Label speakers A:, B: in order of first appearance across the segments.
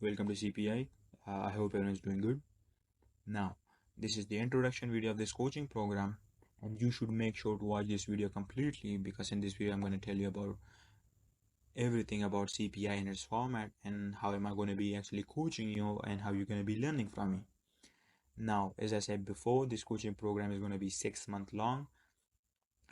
A: welcome to CPI. I hope everyone is doing good. Now, this is the introduction video of this coaching program, and you should make sure to watch this video completely because in this video I'm going to tell you about everything about CPI and its format and how am I going to be actually coaching you and how you're going to be learning from me. Now, as I said before, this coaching program is going to be 6 months long.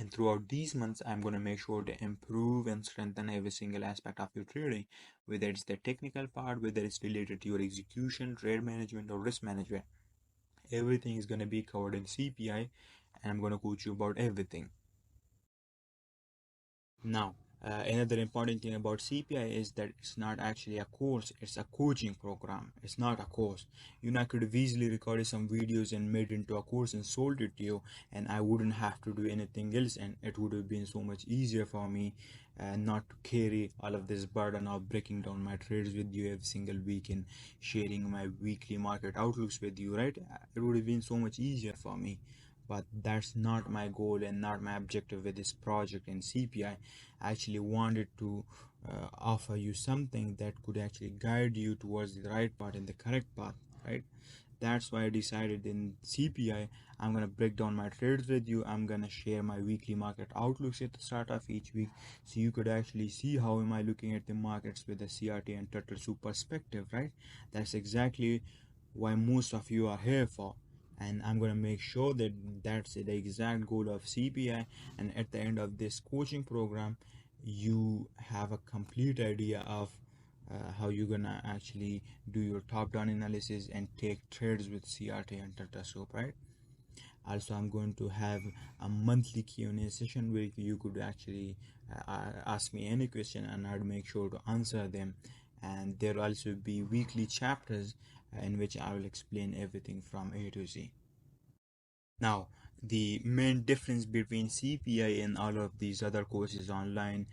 A: And throughout these months, I'm going to make sure to improve and strengthen every single aspect of your trading, whether it's the technical part, whether it's related to your execution, trade management, or risk management. Everything is going to be covered in CPI, and I'm going to coach you about everything. Now, another important thing about CPI is that it's not actually a course, it's a coaching program. It's not a course. I could have easily recorded some videos and made into a course and sold it to you, and I wouldn't have to do anything else, and it would have been so much easier for me not to carry all of this burden of breaking down my trades with you every single week and sharing my weekly market outlooks with you, right? It would have been so much easier for me, but that's not my goal and not my objective with this project in CPI. I actually wanted to offer you something that could actually guide you towards the right path and the correct path, right? That's why I decided in CPI I'm gonna break down my trades with you. I'm gonna share my weekly market outlooks at the start of each week, so you could actually see how am I looking at the markets with a CRT and Turtle Soup perspective, right? That's exactly why most of you are here for, and I'm going to make sure that that's the exact goal of CPI. And at the end of this coaching program, you have a complete idea of how you're going to actually do your top-down analysis and take trades with CRT and Tata Soap, right? Also, I'm going to have a monthly Q&A session where you could actually ask me any question and I'd make sure to answer them. And there'll also be weekly chapters in which I will explain everything from A to Z. Now, the main difference between CPI and all of these other courses online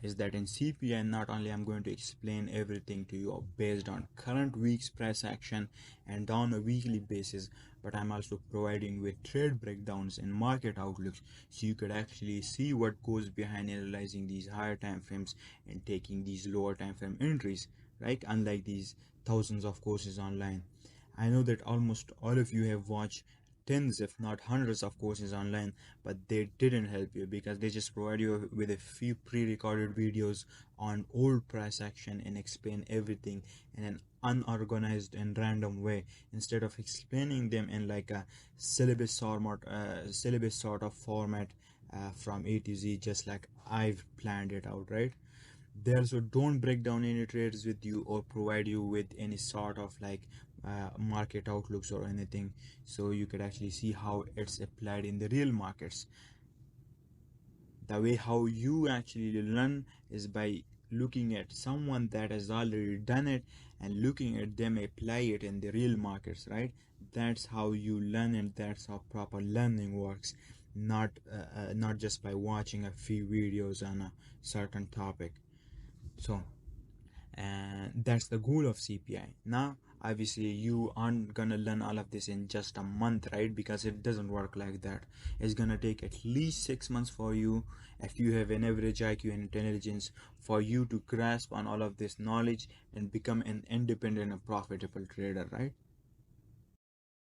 A: is that in CPI, not only I'm going to explain everything to you based on current week's price action and on a weekly basis, but I'm also providing with trade breakdowns and market outlooks so you could actually see what goes behind analyzing these higher time frames and taking these lower time frame entries, right? Unlike these thousands of courses online. I know that almost all of you have watched tens if not hundreds of courses online, but they didn't help you because they just provide you with a few pre-recorded videos on old price action and explain everything in an unorganized and random way instead of explaining them in like a syllabus sort of format from A to Z, just like I've planned it out, right? They also don't break down any trades with you or provide you with any sort of like market outlooks or anything, so you could actually see how it's applied in the real markets. The way how you actually learn is by looking at someone that has already done it and looking at them apply it in the real markets, right? That's how you learn, and that's how proper learning works, not just by watching a few videos on a certain topic. So, and that's the goal of CPI. Now, obviously, you aren't gonna learn all of this in just a month, right? Because it doesn't work like that. It's gonna take at least 6 months for you, if you have an average IQ and intelligence, for you to grasp on all of this knowledge and become an independent and profitable trader, right?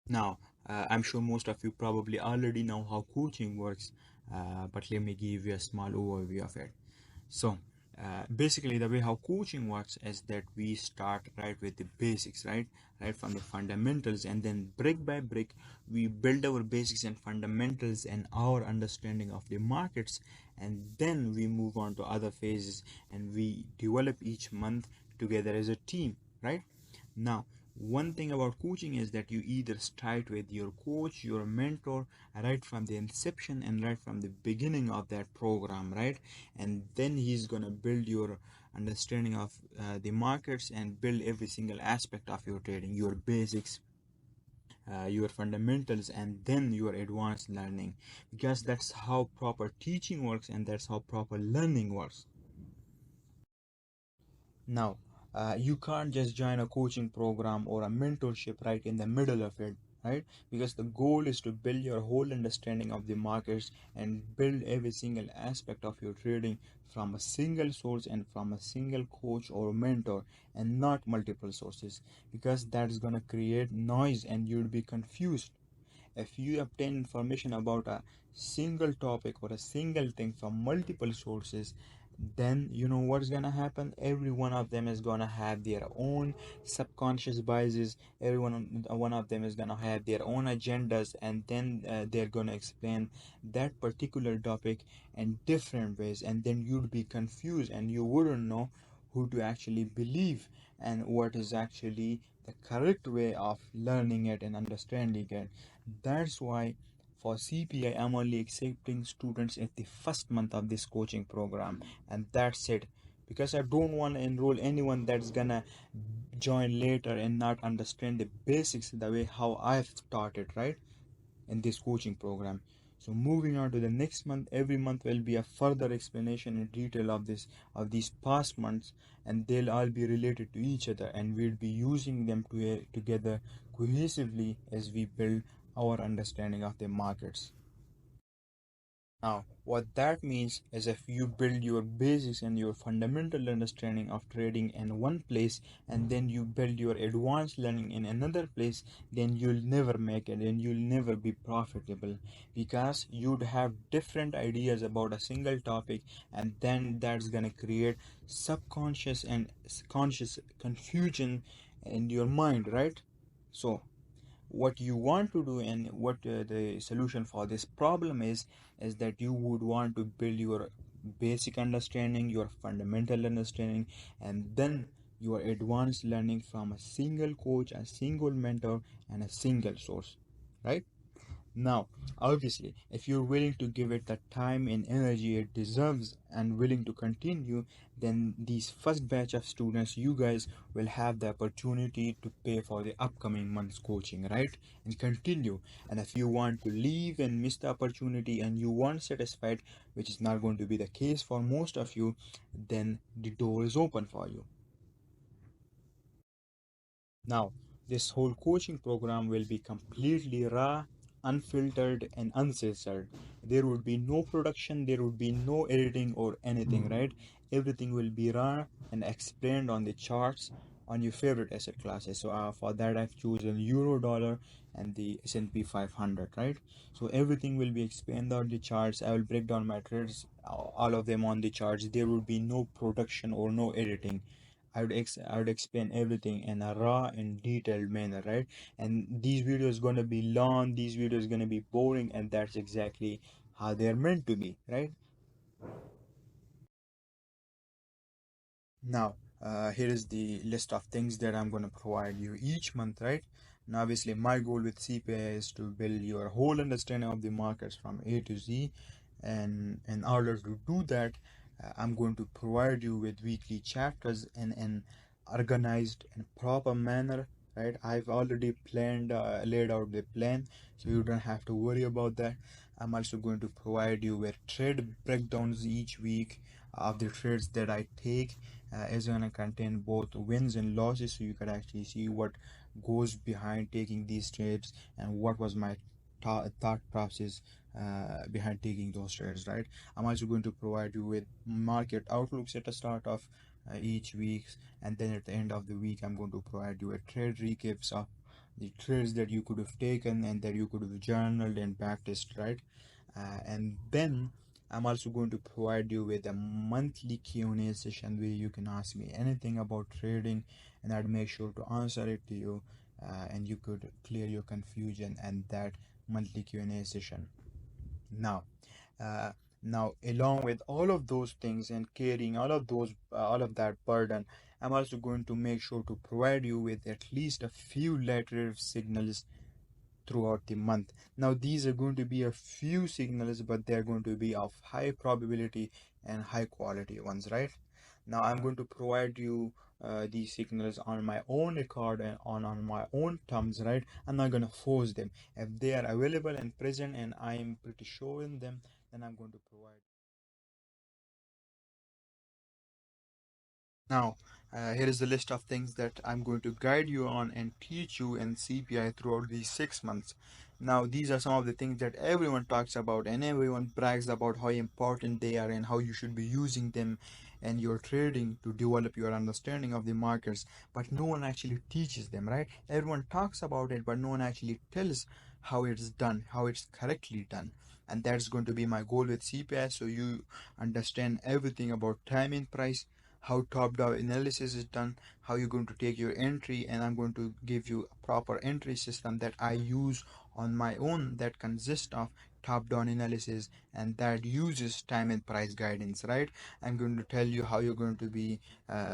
A: Now, I'm sure most of you probably already know how coaching works, but let me give you a small overview of it. So, basically, the way how coaching works is that we start right with the basics, right from the fundamentals, and then brick by brick, we build our basics and fundamentals and our understanding of the markets, and then we move on to other phases and we develop each month together as a team, right? Now, one thing about coaching is that you either start with your coach, your mentor, right from the inception and right from the beginning of that program, right? And then he's gonna build your understanding of the markets and build every single aspect of your trading, your basics, your fundamentals, and then your advanced learning, because that's how proper teaching works and that's how proper learning works. Now, you can't just join a coaching program or a mentorship right in the middle of it, right? Because the goal is to build your whole understanding of the markets and build every single aspect of your trading from a single source and from a single coach or mentor, and not multiple sources, because that's going to create noise and you'll be confused. If you obtain information about a single topic or a single thing from multiple sources, then you know what's gonna happen. Every one of them is gonna have their own subconscious biases. One of them is gonna have their own agendas, and then they're gonna explain that particular topic in different ways, and then you'd be confused and you wouldn't know who to actually believe and what is actually the correct way of learning it and understanding it. That's why for CPI, I'm only accepting students at the first month of this coaching program, and that's it. Because I don't want to enroll anyone that's gonna join later and not understand the basics the way how I've taught it, right? In this coaching program. So moving on to the next month, every month will be a further explanation in detail of this of these past months, and they'll all be related to each other, and we'll be using them together cohesively as we build our understanding of the markets. Now, what that means is if you build your basics and your fundamental understanding of trading in one place, and then you build your advanced learning in another place, then you'll never make it and you'll never be profitable, because you'd have different ideas about a single topic, and then that's gonna create subconscious and conscious confusion in your mind, right? So what you want to do and what the solution for this problem is that you would want to build your basic understanding, your fundamental understanding, and then your advanced learning from a single coach, a single mentor, and a single source, right? Now, obviously, if you're willing to give it the time and energy it deserves and willing to continue, then these first batch of students, you guys will have the opportunity to pay for the upcoming month's coaching, right? And continue. And if you want to leave and miss the opportunity and you weren't satisfied, which is not going to be the case for most of you, then the door is open for you. Now, this whole coaching program will be completely raw, unfiltered, and uncensored. There would be no production, there would be no editing or anything, right? Everything will be raw and explained on the charts on your favorite asset classes. So for that, I've chosen Euro Dollar and the S&P 500, right? So everything will be explained on the charts. I will break down my trades, all of them on the charts. There would be no production or no editing. I would explain everything in a raw and detailed manner, right? And these videos gonna be long, these videos gonna be boring, and that's exactly how they're meant to be, right? Now, here is the list of things that I'm gonna provide you each month, right? Now, obviously, my goal with CPI is to build your whole understanding of the markets from A to Z, and in order to do that, I'm going to provide you with weekly chapters in an organized and proper manner, right? I've already laid out the plan, so you don't have to worry about that. I'm also going to provide you with trade breakdowns each week of the trades that I take. Is going to contain both wins and losses, so you can actually see what goes behind taking these trades and what was my thought process behind taking those trades, right? I'm also going to provide you with market outlooks at the start of each week, and then at the end of the week I'm going to provide you a trade recaps of the trades that you could have taken and that you could have journaled and practiced, right? And then I'm also going to provide you with a monthly Q&A session where you can ask me anything about trading, and I'd make sure to answer it to you, and you could clear your confusion and that monthly Q&A session. Now, uh, now along with all of those things and carrying all of that burden, I'm also going to make sure to provide you with at least a few lateral signals throughout the month. Now, these are going to be a few signals, but they're going to be of high probability and high quality ones, right? Now, I'm going to provide you these signals on my own record and on my own terms, right? I'm not going to force them. If they are available and present and I'm pretty sure in them, then I'm going to provide. Now, Here is the list of things that I'm going to guide you on and teach you in CPI throughout these 6 months. Now, these are some of the things that everyone talks about and everyone brags about how important they are and how you should be using them in your trading to develop your understanding of the markets. But no one actually teaches them, right? Everyone talks about it, but no one actually tells how it's done, how it's correctly done. And that's going to be my goal with CPI, so you understand everything about time and price, how top-down analysis is done, how you're going to take your entry, and I'm going to give you a proper entry system that I use on my own that consists of top-down analysis and that uses time and price guidance, right? I'm going to tell you how you're going to be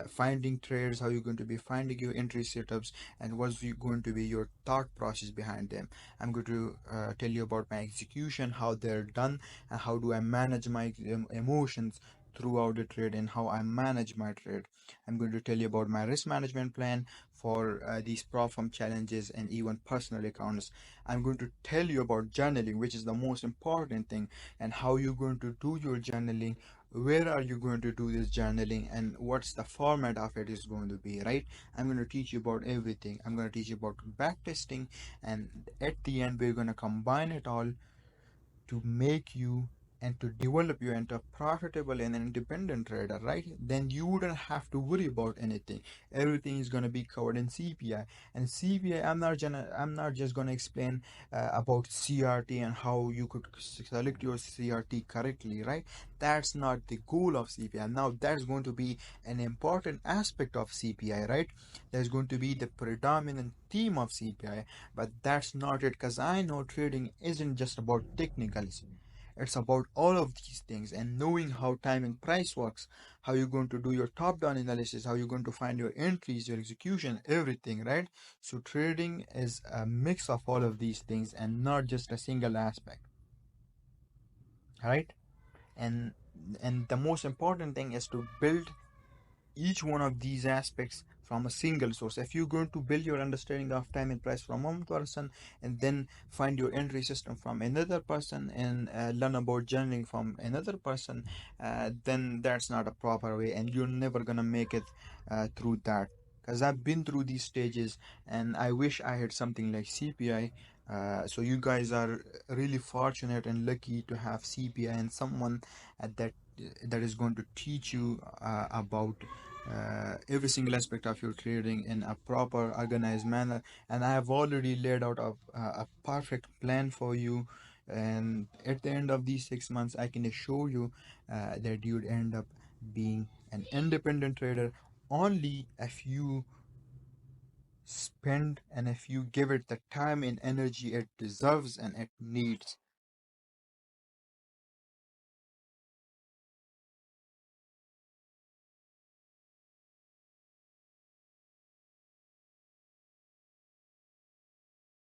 A: finding trades, how you're going to be finding your entry setups, and what's going to be your thought process behind them. I'm going to tell you about my execution, how they're done, and how do I manage my emotions throughout the trade and how I manage my trade. I'm going to tell you about my risk management plan for these problem challenges and even personal accounts. I'm going to tell you about journaling, which is the most important thing, and how you're going to do your journaling, where are you going to do this journaling, and what's the format of it is going to be, right? I'm going to teach you about everything. I'm going to teach you about back testing, and at the end we're going to combine it all to make you and to develop you into a profitable and an independent trader, right? Then you wouldn't have to worry about anything. Everything is going to be covered in CPI. And CPI, I'm not just going to explain about CRT and how you could select your CRT correctly, right? That's not the goal of CPI. Now that's going to be an important aspect of CPI, right? There's going to be the predominant theme of CPI, but that's not it, because I know trading isn't just about technicals. It's about all of these things and knowing how time and price works, how you're going to do your top down analysis, how you're going to find your entries, your execution, everything, right? So, trading is a mix of all of these things and not just a single aspect, right? And the most important thing is to build each one of these aspects from a single source. If you're going to build your understanding of time and price from one person and then find your entry system from another person and learn about journaling from another person, then that's not a proper way and you're never gonna make it through that. Because I've been through these stages and I wish I had something like CPI. So you guys are really fortunate and lucky to have CPI and someone at that is going to teach you about every single aspect of your trading in a proper organized manner, and I have already laid out a perfect plan for you, and at the end of these 6 months I can assure you that you'd end up being an independent trader only if you spend and if you give it the time and energy it deserves and it needs.